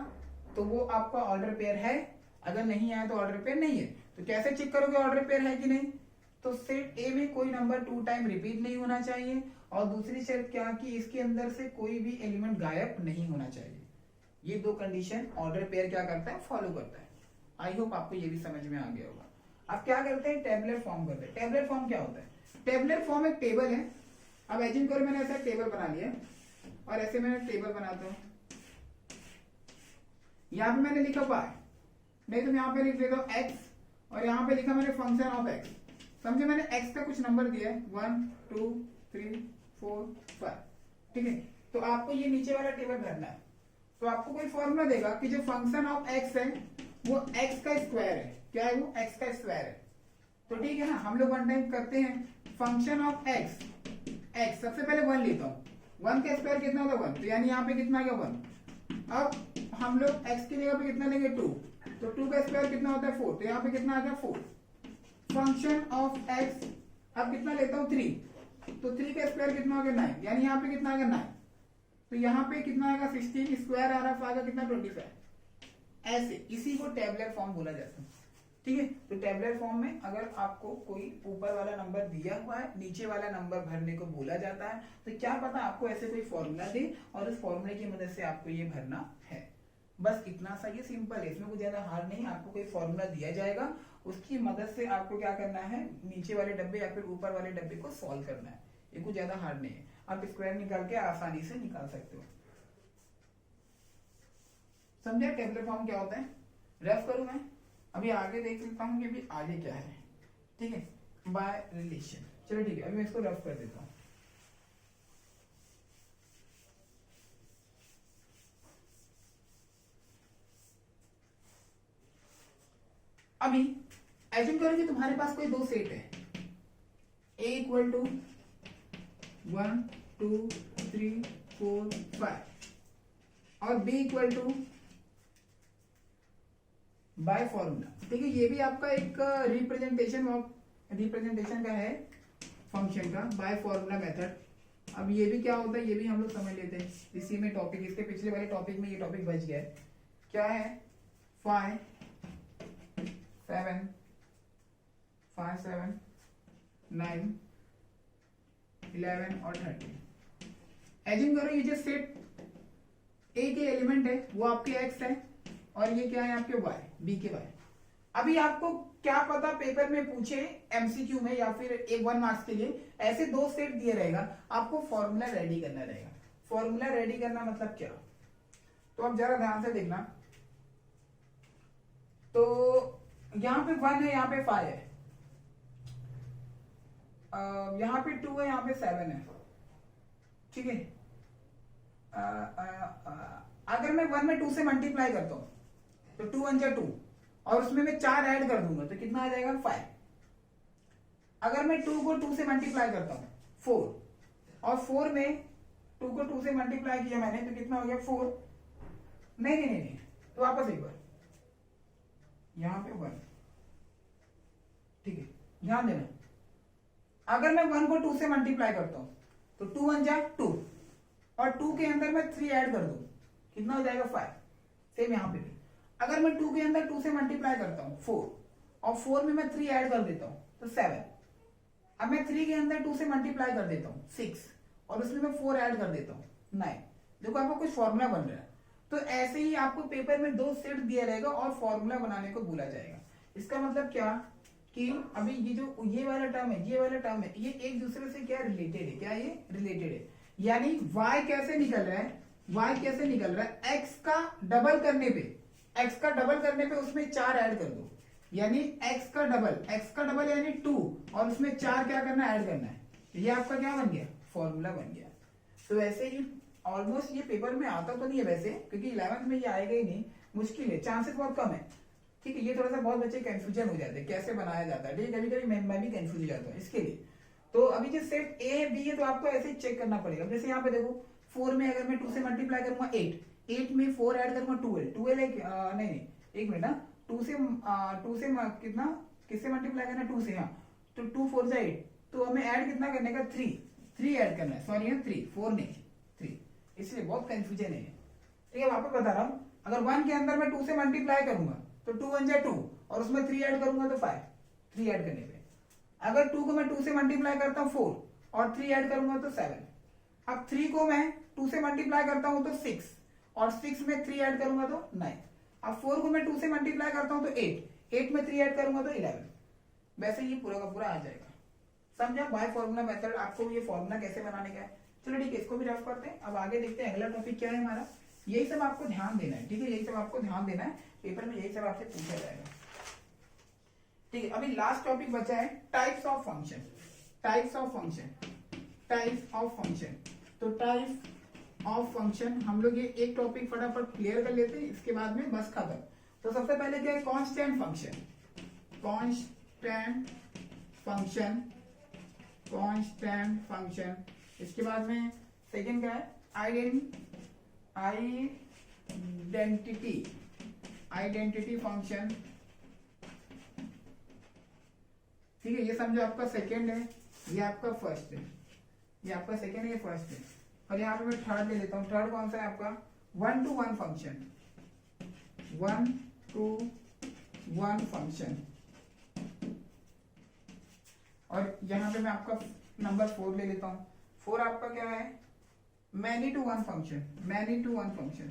तो वो आपका ऑर्डर पेयर है, अगर नहीं आया तो ऑर्डर पेयर नहीं है। तो कैसे चेक करोगे ऑर्डर पेयर है कि नहीं, तो सेट ए में कोई नंबर 2 टाइम रिपीट नहीं होना चाहिए, और दूसरी शर्त क्या कि इसके अंदर से कोई भी एलिमेंट गायब नहीं होना चाहिए। ये दो कंडीशन ऑर्डर पेयर क्या करता है, फॉलो करता है। आई होप आपको ये भी समझ में आ गया होगा। अब क्या करते हैं, टेबलर फॉर्म करते हैं। टेबलर फॉर्म क्या होता है, टेबलर फॉर्म एक टेबल है। अब इमेजिन करो मैंने ऐसा टेबल बना लिया और ऐसे मैंने टेबल बनाता हूं, यहां पे मैंने लिखा y, नहीं तो यहां पे लिख देता हूं x, और यहां पे लिखा मैंने फंक्शन ऑफ x। समझे, मैंने x का कुछ नंबर दिया है 1 2 3 4 5, ठीक है। तो आपको ये नीचे वाला टेबल भरना है, तो आपको कोई फॉर्मूला देगा कि जो फंक्शन ऑफ x है वो x का स्क्वायर है। क्या है वो, x का स्क्वायर है। तो ठीक है ना, हम लोग वन टाइम करते हैं फंक्शन ऑफ x, सबसे पहले 1 लेता हूं, 1 का स्क्वायर कितना होगा 1, तो यानी यहाँ पे कितना आ गया 1। अब हम लोग x की जगह पे कितना लेंगे 2, तो 2 का स्क्वायर कितना होता है 4, तो यहाँ पे कितना आ गया 4। फंक्शन ऑफ x अब कितना लेता हूँ 3, तो 3 का स्क्वायर कितना हो गया 9, यानी यहाँ पे कितना आ गया 9, तो यहाँ पे कितना आएगा 16, स्क्वायर आ रहा है कितना 25। ऐसे इसी को टेबलर फॉर्म बोला जाता है, ठीक है। तो टेबलर फॉर्म में अगर आपको कोई ऊपर वाला नंबर दिया हुआ है, नीचे वाला नंबर भरने को बोला जाता है, तो क्या पता आपको ऐसे कोई फॉर्मूला दे और उस फॉर्मूले की मदद से आपको ये भरना है। बस इतना सा ये सिंपल है, इसमें कुछ ज्यादा हार्ड नहीं। आपको कोई फॉर्मूला दिया जाएगा, उसकी मदद से आपको क्या करना है, नीचे वाले डब्बे या फिर ऊपर वाले डब्बे को सॉल्व करना है। ये कुछ ज्यादा हार्ड नहीं है, आप स्क्वायर निकाल के आसानी से निकाल सकते हो। समझे टेबलर फॉर्म क्या होता है, रफ करूं मैं, अभी आगे देख लेता हूं कि अभी आगे क्या है, ठीक है, बाय रिलेशन। चलो ठीक है, अभी मैं इसको रफ कर देता हूं। अभी एज्यूम करो कि तुम्हारे पास कोई दो सेट है, a इक्वल टू 1 2 3 4 5 और b equal to by formula, ठीक है। ये भी आपका एक रिप्रेजेंटेशन का है फंक्शन का, बाय फॉर्मूला मेथड। अब ये भी क्या होता है ये भी हम लोग समझ लेते हैं, इसी में टॉपिक, इसके पिछले वाले टॉपिक में ये टॉपिक बच गया है। क्या है 5 7 9 11 और 13। एज्यूम करो ये जो सेट ए के एलिमेंट है वो आपके एक्स है और ये क्या है आपके वाई, बी के वाई। अभी आपको क्या पता पेपर में पूछे एमसीक्यू में या फिर एक 1 मार्क्स के लिए ऐसे दो सेट दिए रहेगा, आपको फॉर्मूला रेडी करना रहेगा। फॉर्मूला रेडी करना मतलब क्या, तो अब जरा ध्यान से देखना। तो यहाँ पे 1 है, यहाँ पे 5 है, यहाँ पे 2 है, यहाँ पे 7 है, ठीक है। अगर मैं 1 में 2 से मल्टीप्लाई करता हूं तो 2 1 जा 2 और उसमें मैं 4 ऐड कर दूंगा तो कितना आ जाएगा 5। अगर मैं 2 को 2 से मल्टीप्लाई करता हूं 4 और 4 में 2 को 2 से मल्टीप्लाई किया मैंने तो कितना हो गया 4। नहीं, तो वापस एक बार यहां पे 1, ठीक है। ध्यान देना, अगर मैं 1 को 2 से मल्टीप्लाई करता हूं तो 2 1 जा 2 और 2 के अंदर मैं 3 ऐड कर दूं कितना हो जाएगा 5। सेम यहां पे भी अगर मैं 2 के अंदर 2 से मल्टीप्लाई करता हूँ 4, और 4 में मैं 3 ऐड कर देता हूँ तो 7। अब मैं 3 के अंदर 2 से मल्टीप्लाई कर देता हूँ 6, और उसमें मैं 4 ऐड कर देता हूँ 9। देखो आपको कुछ फॉर्मूला बन रहा है। तो ऐसे ही आपको पेपर में 2 सेट दिया रहेगा और फॉर्मूला बनाने को बोला जाएगा। इसका मतलब क्या कि अभी ये जो ये वाला टर्म है, ये वाला टर्म है, ये एक दूसरे से क्या रिलेटेड है, क्या ये रिलेटेड है। यानी y कैसे निकल रहा है, y कैसे निकल रहा है, x का डबल करने पे उसमें 4 ऐड कर दो, यानी x का डबल यानी 2, और उसमें 4 क्या करना है, ऐड करना है। ये आपका क्या बन गया, फॉर्मूला बन गया। तो वैसे ही ऑलमोस्ट ये पेपर में आता तो नहीं है वैसे, क्योंकि 11th में ये आएगा ही नहीं, मुश्किल है, चांसेस बहुत कम है। ठीक है, ये थोड़ा सा बहुत बच्चे कंफ्यूजन हो जाते हैं कैसे बनाया जाता है। ठीक है, कभी कभी मैं भी कंफ्यूज हो जाता हूँ इसके लिए। तो अभी जो सेट ए है बी है तो आपको ऐसे ही चेक करना पड़ेगा। जैसे यहाँ पे देखो 4 में अगर मैं 2 से मल्टीप्लाई करूंगा 8 में 4 ऐड करूंगा 12 नहीं एक मिनट ना, 2 से कितना, किससे मल्टीप्लाई करना, 2 से, हाँ, तो 2 4 जा 8, तो हमें ऐड कितना करने का, 3 ऐड करना है, सॉरी है 3, 4 नहीं 3, इसलिए बहुत कंफ्यूजन है। ठीक है, वापस बता रहा हूँ, अगर 1 के अंदर मैं 2 से मल्टीप्लाई करूंगा तो 2 1 जा 2, और उसमें 3 ऐड करूंगा तो 5, 3 ऐड करने पे। अगर 2 को मैं 2 से मल्टीप्लाई करता हूँ 4, और 3 ऐड करूंगा तो 7। अब 3 को मैं 2 से मल्टीप्लाई करता हूं तो 6, और 6 में 3 ऐड करूंगा तो 9। अब 4 को मैं 2 से मल्टीप्लाई करता हूं तो 8 में 3 ऐड करूंगा तो 11। वैसे ये पूरा का पूरा आ जाएगा। समझा, बाय फॉर्मूला मेथड आपको ये फॉर्मूला कैसे बनाने का है। चलो ठीक है, इसको भी रफ करते हैं। अब आगे देखते हैं अगला टॉपिक क्या है हमारा। यही सब आपको ध्यान देना है। ठीक है, यही सब आपको ध्यान देना है, पेपर में यही सब आपसे पूछा जाएगा। ठीक है, अभी लास्ट टॉपिक बचा है टाइप्स ऑफ फंक्शन। तो टाइप ऑफ फंक्शन हम लोग ये एक टॉपिक फटाफट क्लियर कर लेते हैं, इसके बाद में बस खत्म। तो सबसे पहले क्या है, कांस्टेंट फंक्शन। इसके बाद में सेकंड क्या है, आइडेंटिटी फंक्शन। ठीक है, ये समझो आपका सेकंड है, ये आपका फर्स्ट है, ये आपका सेकंड है, ये फर्स्ट है। और यहाँ पे मैं थर्ड ले लेता हूँ। थर्ड कौन सा है आपका, 1 to 1 फंक्शन। और यहाँ पे मैं आपका नंबर 4 ले लेता हूँ। 4 आपका क्या है, मैनी टू वन फंक्शन।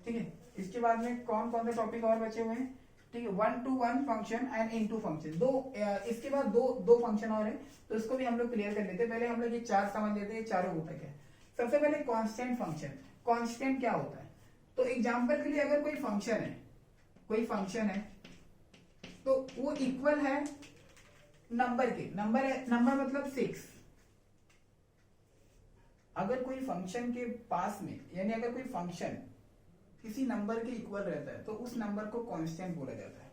ठीक है, इसके बाद में कौन कौन से टॉपिक और बचे हुए हैं। ठीक है, 1 to 1 function and into function. इसके बाद दो फंक्शन और है, तो इसको भी हम लोग क्लियर कर लेते हैं। पहले हम लोग ये 4 समझ लेते हैं, चारों होता क्या है। सबसे पहले कांस्टेंट फंक्शन। कांस्टेंट क्या होता है, तो एग्जांपल के लिए अगर कोई फंक्शन है तो वो इक्वल है नंबर के, नंबर मतलब 6। अगर कोई फंक्शन के पास में, यानी अगर कोई फंक्शन किसी नंबर के इक्वल रहता है तो उस नंबर को कांस्टेंट बोला जाता है।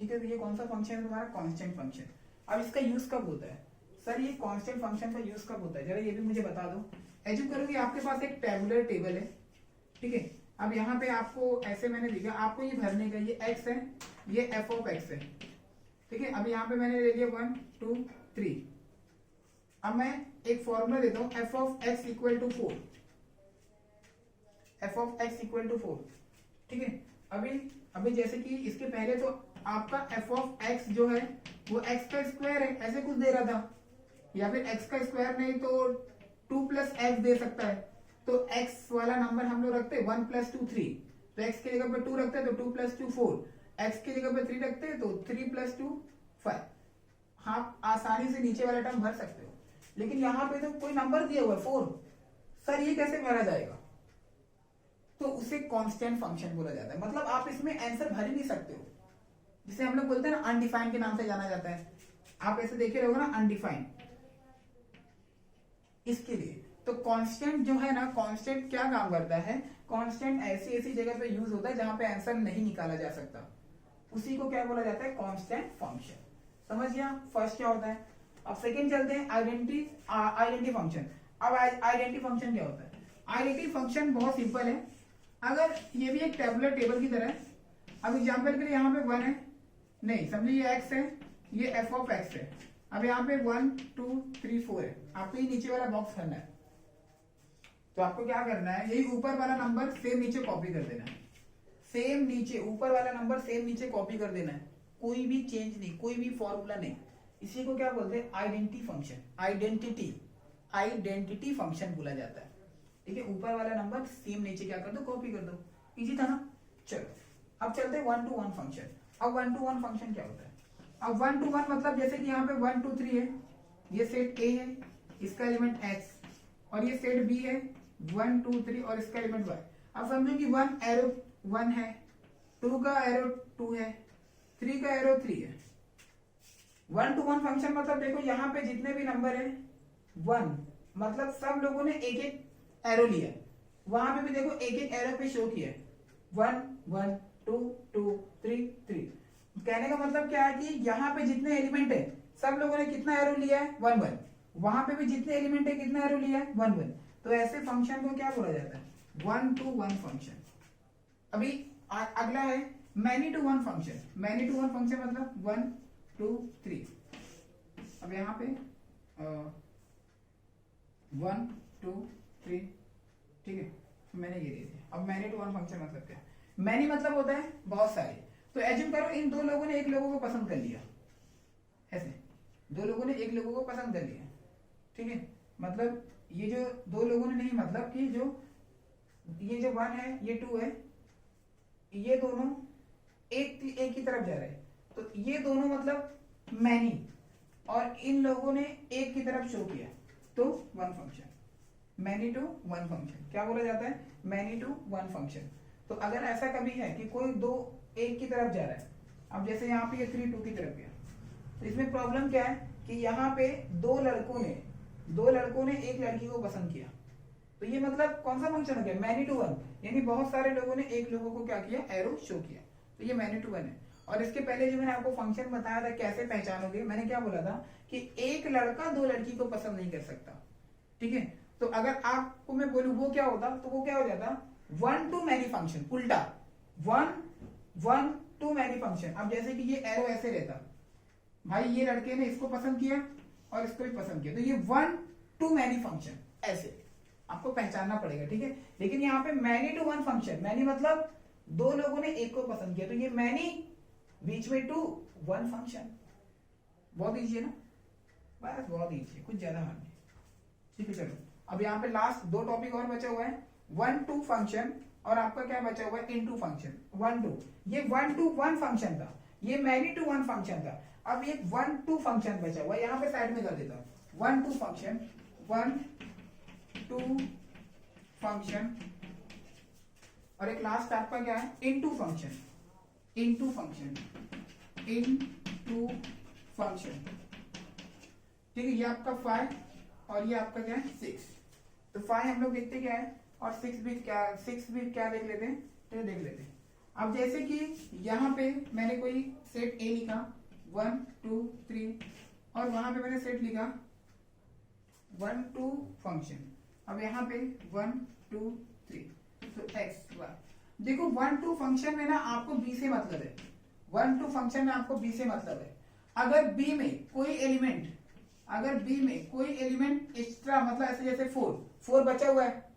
ठीक है, तो ये कौन सा फंक्शन है तुम्हारा, कांस्टेंट फंक्शन। अब इसका यूज कब होता है, सर ये कांस्टेंट फंक्शन का यूज कब होता है, जरा ये भी मुझे बता दो। एज्यूम करो कि आपके पास एक टेबुलर टेबल है। ठीक है, अब यहाँ पे आपको ऐसे मैंने दिया, आपको ये भरने का, ये x है, ये f ऑफ x है। ठीक है, अब यहाँ पे मैंने ले लिया 1 2 3। अब मैं एक फॉर्मूला देता हूँ, f of x equal to 4। ठीक है, अभी जैसे कि इसके पहले तो आपका f ऑफ x जो है वो x का स्क्वायर है, ऐसे कुछ दे रहा था, या फिर x का स्क्वायर नहीं तो 2 प्लस x दे सकता है। तो x वाला नंबर हम लोग रखते हैं 1 प्लस 2 3, तो x की जगह पे 2 रखते हैं तो 2 प्लस 2 4, x की जगह पे 3 रखते हैं तो 3 प्लस 2 5। हाँ, आसानी से नीचे वाला टर्म भर सकते हो, लेकिन यहाँ पे तो कोई नंबर दिया हुआ है 4, सर ये कैसे भरा जाएगा, तो उसे कांस्टेंट फंक्शन बोला जाता है। मतलब आप इसमें आंसर भर ही नहीं सकते हो, जिसे हम लोग बोलते हैं ना अनडिफाइंड के नाम से जाना जाता है। आप ऐसे देखे रहोगे ना अनडिफाइंड, इसके लिए तो कांस्टेंट जो है ना, कांस्टेंट क्या काम करता है, कांस्टेंट ऐसी जगह पे यूज होता है जहां पे आंसर नहीं निकाला जा सकता, उसी को क्या बोला जाता है, कांस्टेंट फंक्शन। समझ गया, फर्स्ट क्या होता है। अब सेकंड चलते हैं, आइडेंटिटी फंक्शन। अब आइडेंटिटी फंक्शन क्या होता है, आइडेंटिटी फंक्शन बहुत सिंपल है। अगर ये भी एक टेबुलर टेबल की तरह है, अब एग्जांपल के लिए यहाँ पे 1 है, नहीं समझिए ये x है, ये f ऑफ x है। अब यहाँ पे 1 2 3 4 है, आपको ये नीचे वाला बॉक्स करना है। तो आपको क्या करना है, यही ऊपर वाला नंबर सेम नीचे कॉपी कर देना है, सेम नीचे ऊपर वाला नंबर सेम नीचे कॉपी कर देना है, कोई भी चेंज नहीं, कोई भी फॉर्मूला नहीं। इसी को क्या बोलते हैं, आइडेंटिटी फंक्शन, आइडेंटिटी फंक्शन बोला जाता है। ठीक है, ऊपर वाला नंबर सेम नीचे क्या कर दो, कॉपी कर दो। इजी था ना। चलो अब चलते हैं 1 to 1 फंक्शन। अब 1 to 1 फंक्शन क्या होता है, अब 1 to 1 मतलब जैसे कि यहाँ पे 1 2 3 है, ये सेट A है, इसका एलिमेंट X, और ये सेट B है 1 2 3 और इसका एलिमेंट Y। अब समझो कि 1 एरो 1 है, 2 का एरो 2 है, 3 का एरो 3 है। 1 to 1 फंक्शन मतलब देखो यहाँ पे जितने भी नंबर है 1, मतलब सब लोगों ने एक एक एरो लिया, वहां पे भी देखो एक एक एरो पे शो किया, 1 1 2 2 3 3। कहने का मतलब क्या है कि यहाँ पे जितने एलिमेंट है सब लोगों ने कितना एरो लिया है, 1 1। वहां पे भी जितने एलिमेंट है कितना एरो लिया है, 1 1। तो ऐसे फंक्शन को क्या बोला जाता है, 1 to 1 फंक्शन। अभी अगला है many to 1 function. Many to 1 function मतलब 1 2 3। अब यहाँ पे 1 2 3, ठीक है, मैंने ये दे दिया। अब मैनी टू 1 फंक्शन मतलब क्या है, मैनी मतलब होता है बहुत सारे। तो एज्यूम करो इन दो लोगों ने एक लोगों को पसंद कर लिया, ऐसे दो लोगों ने एक लोगों को पसंद कर लिया, ठीक है। मतलब ये जो दो लोगों ने नहीं, मतलब कि ये जो 1 है ये 2 है, ये दोनों एक ही तरफ जा रहे हैं, तो ये दोनों मतलब मैनी, और इन लोगों ने एक की तरफ शो किया, तो 1 फंक्शन। मैनी टू 1 फंक्शन क्या बोला जाता है, मैनी टू 1 फंक्शन। तो अगर ऐसा कभी है कि कोई दो एक की तरफ जा रहा है, अब जैसे यहाँ पे ये 3 2 की तरफ गया, तो इसमें प्रॉब्लम क्या है कि यहाँ पे दो लड़कों ने एक लड़की को पसंद किया, तो ये मतलब कौन सा फंक्शन हो गया, मैनी टू 1, यानी बहुत सारे लोगों ने एक लोगों को क्या किया, एरो शो किया, तो ये मैनी टू 1 है। और इसके पहले जो मैंने आपको फंक्शन बताया था कैसे पहचानोगे, मैंने क्या बोला था कि एक लड़का दो लड़की को पसंद नहीं कर सकता, ठीक है। तो अगर आपको मैं बोलूं वो क्या होता, तो वो क्या हो जाता, 1 to many फंक्शन, उल्टा 1 to many फंक्शन। अब जैसे कि ये एरो ऐसे रहता, भाई ये लड़के ने इसको पसंद किया और इसको भी पसंद किया, तो ये 1 to many फंक्शन, ऐसे आपको पहचानना पड़ेगा, ठीक है। लेकिन यहाँ पे मैनी टू 1 फंक्शन, मैनी मतलब दो लोगों ने एक को पसंद किया, तो ये मैनी बीच में टू 1 फंक्शन। बहुत इजी है ना, बस बहुत इजी है, कुछ ज्यादा हार्ड नहीं, ठीक है। चलो अब यहाँ पे लास्ट 2 टॉपिक और बचा हुआ है, 1 to फंक्शन और आपका क्या बचा हुआ है, इनटू फंक्शन। 1 to, ये 1 to 1 फंक्शन था, ये मैनी टू 1 फंक्शन था। अब ये 1 to फंक्शन बचा हुआ है, यहाँ पे साइड में कर देता हूं, 1 to फंक्शन, 1 to फंक्शन, और एक लास्ट आपका क्या है, into function, into function, into function, ठीक है। ये आपका 5 और ये आपका क्या है 6। तो 5 हम लोग देखते क्या है, और 6 भी क्या देख लेते हैं, तो देख लेते हैं। अब जैसे कि यहाँ पे मैंने कोई सेट A लिखा 1 2 3, और वहां पे मैंने सेट लिखा 1 to फंक्शन। अब यहाँ पे 1 2 3, तो x y। देखो 1 to फंक्शन में ना आपको B से मतलब है, 1 to फंक्शन में आपको B से मतलब है। अगर B में कोई एलिमेंट एक्स्ट्रा, मतलब ऐसे जैसे 4 बचा हुआ है,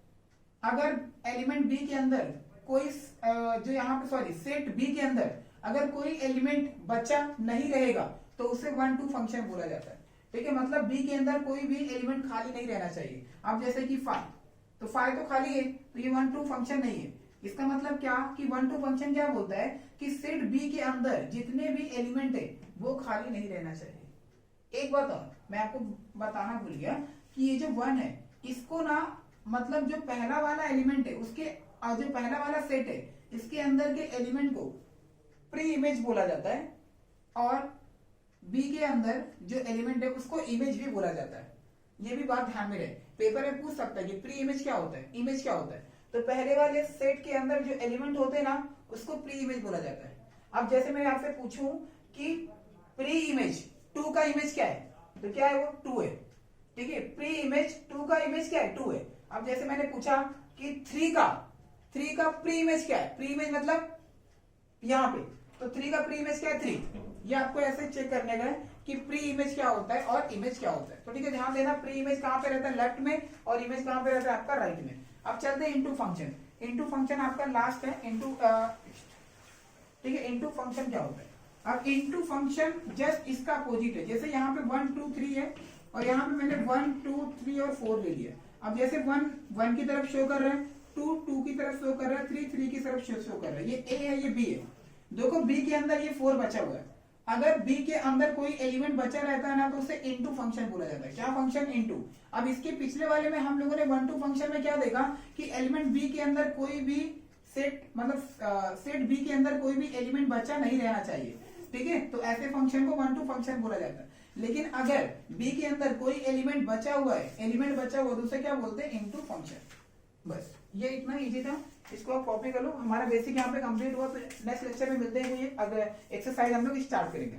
अगर एलिमेंट B के अंदर कोई जो यहाँ पे सेट B के अंदर अगर कोई एलिमेंट बचा नहीं रहेगा, तो उसे 1 to फंक्शन बोला जाता है, ठीक है। मतलब B के अंदर कोई भी एलिमेंट खाली नहीं रहना चाहिए। अब जैसे कि 5, तो 5 तो खाली है, तो ये 1 to फंक्शन नहीं है। इसका मतलब क्या कि 1 to फंक्शन क्या बोलता है कि सेट B के अंदर जितने भी एलिमेंट है वो खाली नहीं रहना चाहिए। एक बात और मैं आपको बताना भूल गया कि ये जो 1 है, इसको ना मतलब जो पहला वाला एलिमेंट है उसके, जो पहला वाला सेट है इसके अंदर के एलिमेंट को प्री इमेज बोला जाता है, और बी के अंदर जो एलिमेंट है उसको इमेज भी बोला जाता है। ये भी बात ध्यान में रहे, पेपर में पूछ सकता है कि प्री इमेज क्या होता है, इमेज क्या होता है। तो पहले वाले सेट के अंदर जो एलिमेंट होते हैं ना उसको प्री इमेज बोला जाता है। अब जैसे मैं आपसे पूछूं कि प्री इमेज 2 का इमेज क्या है, तो क्या है वो 2 है, ठीक है। प्री इमेज 2 का इमेज क्या है, 2 है। अब जैसे मैंने पूछा कि 3 का प्री इमेज क्या है, प्री इमेज मतलब यहाँ पे तो 3 का प्री इमेज क्या है 3। ये आपको ऐसे चेक करने का है कि प्री इमेज क्या होता है और इमेज क्या होता है। तो ठीक है, ध्यान देना, प्री इमेज कहां पे रहता है लेफ्ट में और इमेज कहां पे रहता है आपका राइट में। अब चलते हैं इनटू फंक्शन। इनटू फंक्शन आपका लास्ट है इनटू, ठीक है। इनटू फंक्शन क्या होता है? अब इनटू फंक्शन जस्ट इसका अपोजिट है। जैसे यहाँ पे 1 2 3 है और यहाँ पे मैंने 1 2 3 और 4 ले लिया। अब जैसे 1 1 की तरफ शो कर रहा है, 2 2 की तरफ शो कर रहा है, 3 3 की तरफ शो कर रहा है। ये ए है, ये बी है। देखो बी के अंदर ये 4 बचा हुआ है। अगर बी के अंदर कोई एलिमेंट बचा रहता है ना तो उसे इनटू फंक्शन बोला जाता है। क्या फंक्शन? इनटू। अब इसके पिछले वाले में हम लोगों ने 1 2 फंक्शन में क्या देखा कि एलिमेंट बी के अंदर कोई भी सेट, मतलब सेट बी के अंदर कोई भी एलिमेंट बचा नहीं रहना चाहिए, ठीक है। तो ऐसे फंक्शन को 1 2 फंक्शन बोला जाता है। लेकिन अगर बी के अंदर कोई एलिमेंट बचा हुआ है, तो उसे क्या बोलते हैं? Into function. बस ये इतना इजी था, इसको आप कॉपी कर लो। हमारा बेसिक यहाँ पे कंप्लीट हुआ। फिर नेक्स्ट लेक्चर में मिलते हैं, कोई अगर एक्सरसाइज हम लोग स्टार्ट करेंगे।